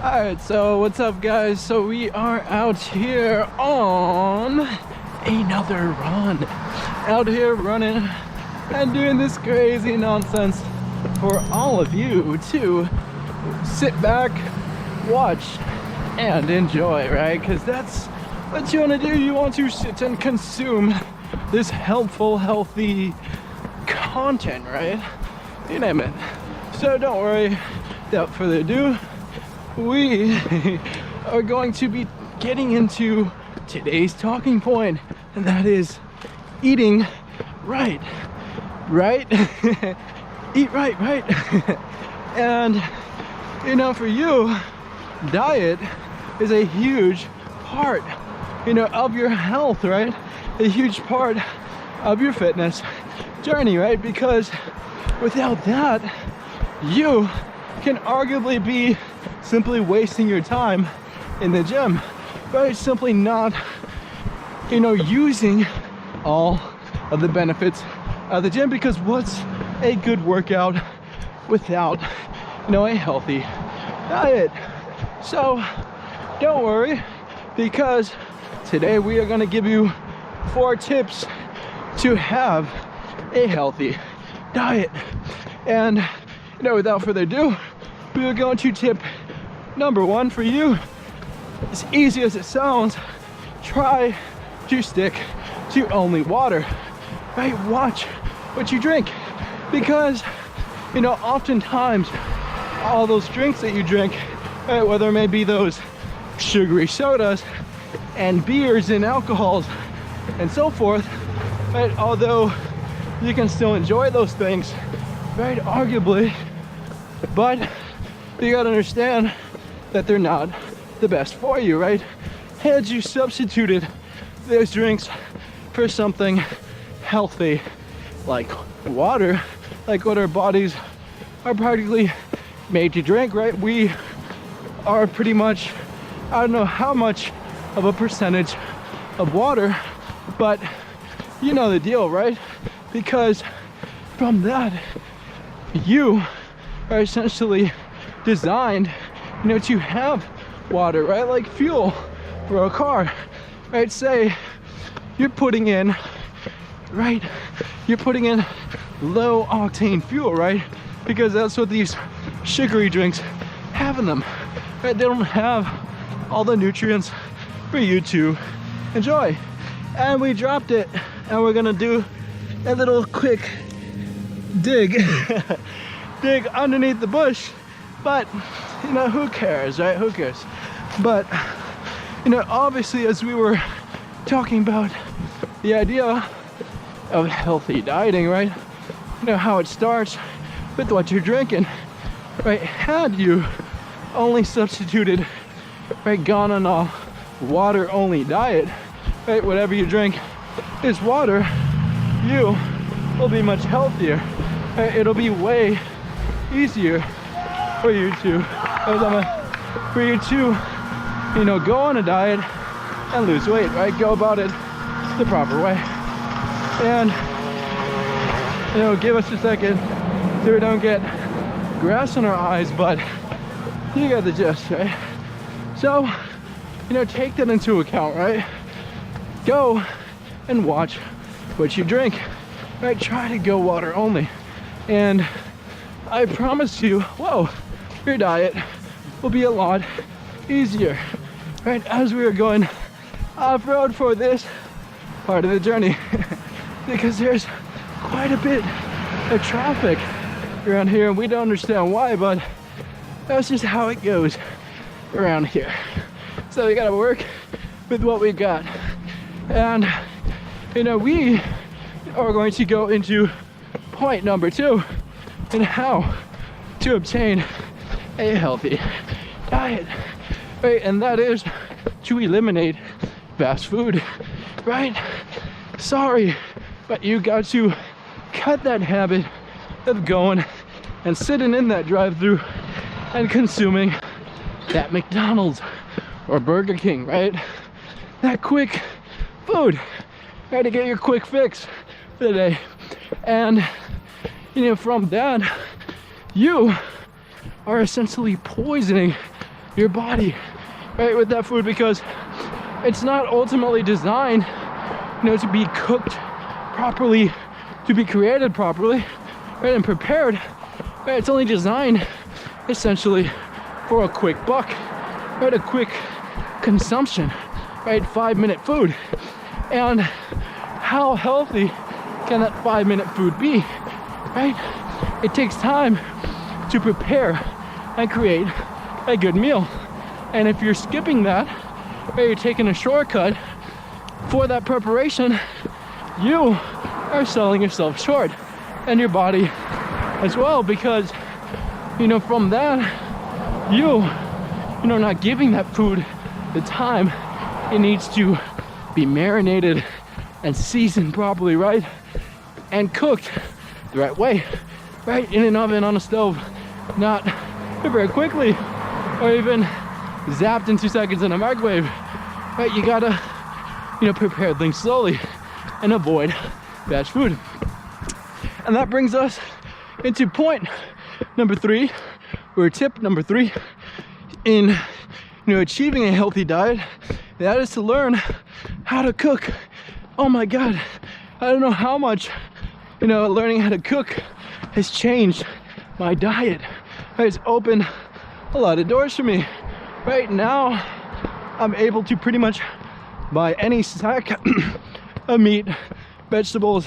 Alright, so what's up guys? So we are out here on another run. Out here running and doing this crazy nonsense for all of you to sit back, watch, and enjoy, right? Because that's what you want to do. You want to sit and consume this helpful, healthy content, right? You name it. So don't worry, without further ado, we are going to be getting into today's talking point, and that is eating right. Eat right. And you know, for you, diet is a huge part, you know, of your health, right? A huge part of your fitness journey, right? Because without that, you can arguably be simply wasting your time in the gym, right? Simply not, you know, using all of the benefits of the gym, because what's a good workout without, you know, a healthy diet? So don't worry, because today we are going to give you 4 tips to have a healthy diet. And you know, without further ado, we are going to tip number 1 for you. As easy as it sounds, try to stick to only water, right? Watch what you drink, because you know, oftentimes all those drinks that you drink, right, whether it may be those sugary sodas and beers and alcohols and so forth, right, although you can still enjoy those things, right, arguably, but you gotta understand that they're not the best for you, right? Had you substituted those drinks for something healthy like water, like what our bodies are practically made to drink, right? We are pretty much, I don't know how much of a percentage of water, but you know the deal, right? Because from that, you are essentially designed, you know, to have water, right? Like fuel for a car, right? Say you're putting in, right? You're putting in low octane fuel, right? Because that's what these sugary drinks have in them, right? They don't have all the nutrients for you to enjoy. And we dropped it, and we're gonna do a little quick dig dig underneath the bush, but you know, who cares, right? Who cares? But you know, obviously, as we were talking about the idea of healthy dieting, right, you know how it starts with what you're drinking, right? Had you only substituted, right, gone on a water only diet, right, whatever you drink is water, you will be much healthier, right? It'll be way easier for you to you know, go on a diet and lose weight, right? Go about it the proper way. And you know, give us a second so we don't get grass in our eyes, but you got the gist, right? So you know, take that into account, right? Go and watch what you drink, right? Try to go water only, and I promise you, whoa, your diet will be a lot easier, right? As we are going off-road for this part of the journey, because there's quite a bit of traffic around here, and we don't understand why, but that's just how it goes around here. So we gotta work with what we've got. And you know, we are going to go into point number 2 in how to obtain a healthy diet, right? And that is to eliminate fast food, right? Sorry, but you got to cut that habit of going and sitting in that drive-through and consuming that McDonald's or Burger King, right? That quick food, right? To get your quick fix for the day. And you know, from that, you are essentially poisoning your body, right, with that food, because it's not ultimately designed, you know, to be cooked properly, to be created properly, right, and prepared. Right? It's only designed essentially for a quick buck, right, a quick consumption, right, 5-minute food. And how healthy can that 5-minute food be, right? It takes time to prepare and create a good meal. And if you're skipping that, or you're taking a shortcut for that preparation, you are selling yourself short, and your body as well, because, you know, from that, you know, not giving that food the time it needs to be marinated and seasoned properly, right, and cooked the right way, right, in an oven, on a stove, not very quickly, or even zapped in 2 seconds in a microwave, right? You gotta, you know, prepare things slowly and avoid batch food. And that brings us into point number 3, or tip number 3 in, you know, achieving a healthy diet. That is to learn how to cook. Oh my God, I don't know how much, you know, learning how to cook has changed my diet. It's opened a lot of doors for me. Right now, I'm able to pretty much buy any sack of meat, vegetables,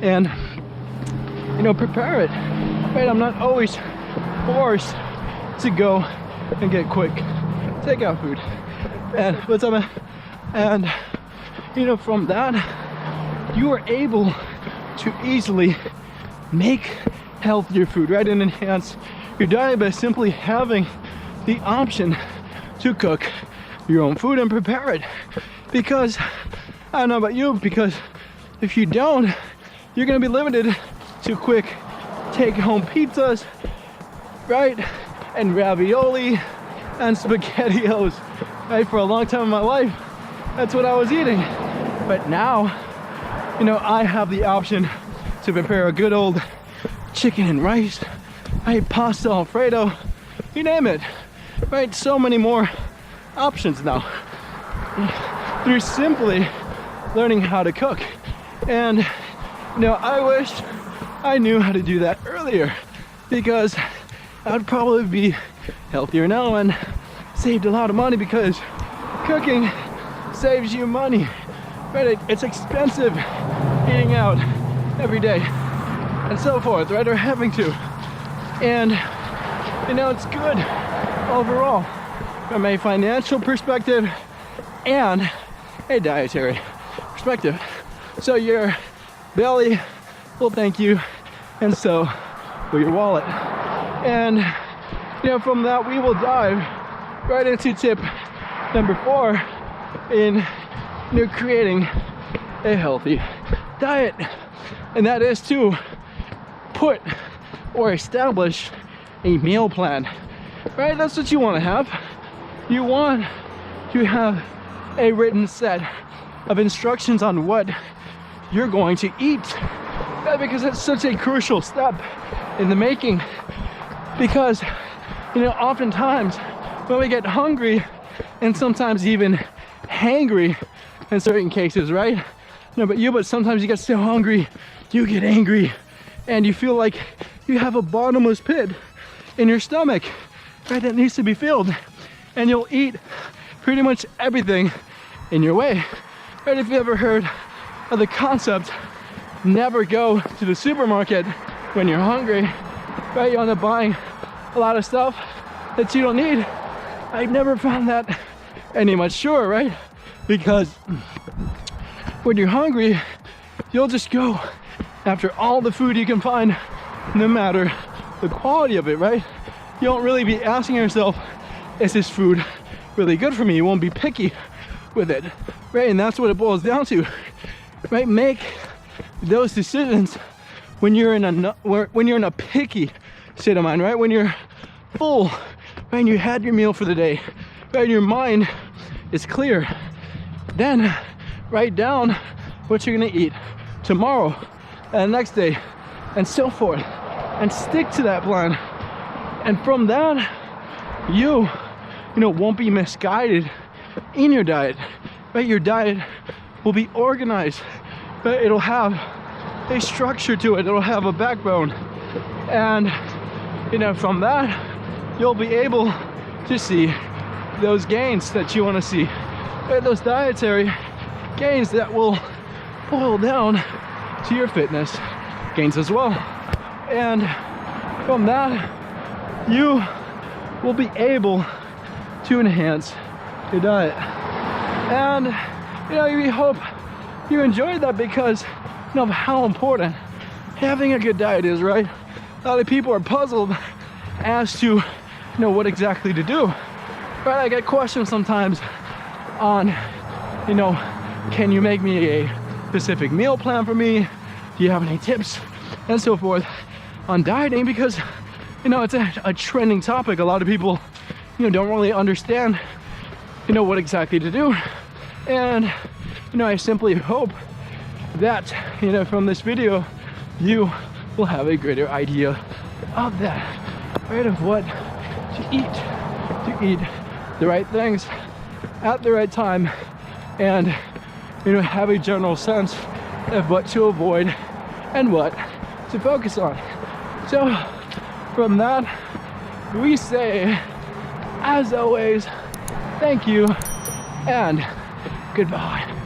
and, you know, prepare it. Right, I'm not always forced to go and get quick takeout food. And what's up, man? And, you know, from that, you are able to easily make healthier food, right, and enhance your diet by simply having the option to cook your own food and prepare it. Because I don't know about you, because if you don't, you're gonna be limited to quick take-home pizzas, right, and ravioli and SpaghettiOs, right? For a long time in my life, that's what I was eating. But now, you know, I have the option to prepare a good old chicken and rice, right, pasta Alfredo, you name it, right? So many more options now through simply learning how to cook. And, you know, I wish I knew how to do that earlier, because I would probably be healthier now and saved a lot of money, because cooking saves you money, right? It's expensive eating out every day and so forth, right? Or having to. And, you know, it's good overall from a financial perspective and a dietary perspective. So your belly will thank you, and so will your wallet. And, you know, from that, we will dive right into tip number 4 in, you know, creating a healthy diet. And that is to put or establish a meal plan, right? That's what you want to have. You want to have a written set of instructions on what you're going to eat, right? Because it's such a crucial step in the making. Because, you know, oftentimes when we get hungry, and sometimes even hangry in certain cases, right? No, but sometimes you get so hungry, you get angry, and you feel like you have a bottomless pit in your stomach, right, that needs to be filled. And you'll eat pretty much everything in your way. Right, if you ever heard of the concept, never go to the supermarket when you're hungry, right? You end up buying a lot of stuff that you don't need. I've never found that any much sure, right? Because when you're hungry, you'll just go after all the food you can find, no matter the quality of it, right? You won't really be asking yourself, is this food really good for me? You won't be picky with it, right? And that's what it boils down to, right? Make those decisions when you're in a picky state of mind, right? When you're full, right? And you had your meal for the day, right? And your mind is clear. Then write down what you're gonna eat tomorrow and the next day, and so forth, and stick to that plan. And from that, you won't be misguided in your diet, right? Your diet will be organized, but it'll have a structure to it. It'll have a backbone. And, from that, you'll be able to see those gains that you want to see. Right? Those dietary gains that will boil down to your fitness gains as well. And from that, you will be able to enhance your diet. And we hope you enjoyed that because of how important having a good diet is, right? A lot of people are puzzled as to what exactly to do, right? I get questions sometimes on can you make me a specific meal plan for me? Do you have any tips and so forth on dieting? Because it's a trending topic. A lot of people don't really understand what exactly to do. And I simply hope that from this video you will have a greater idea of that, right? Of what to eat the right things at the right time, and have a general sense of what to avoid and what to focus on. So from that, we say, as always, thank you and goodbye.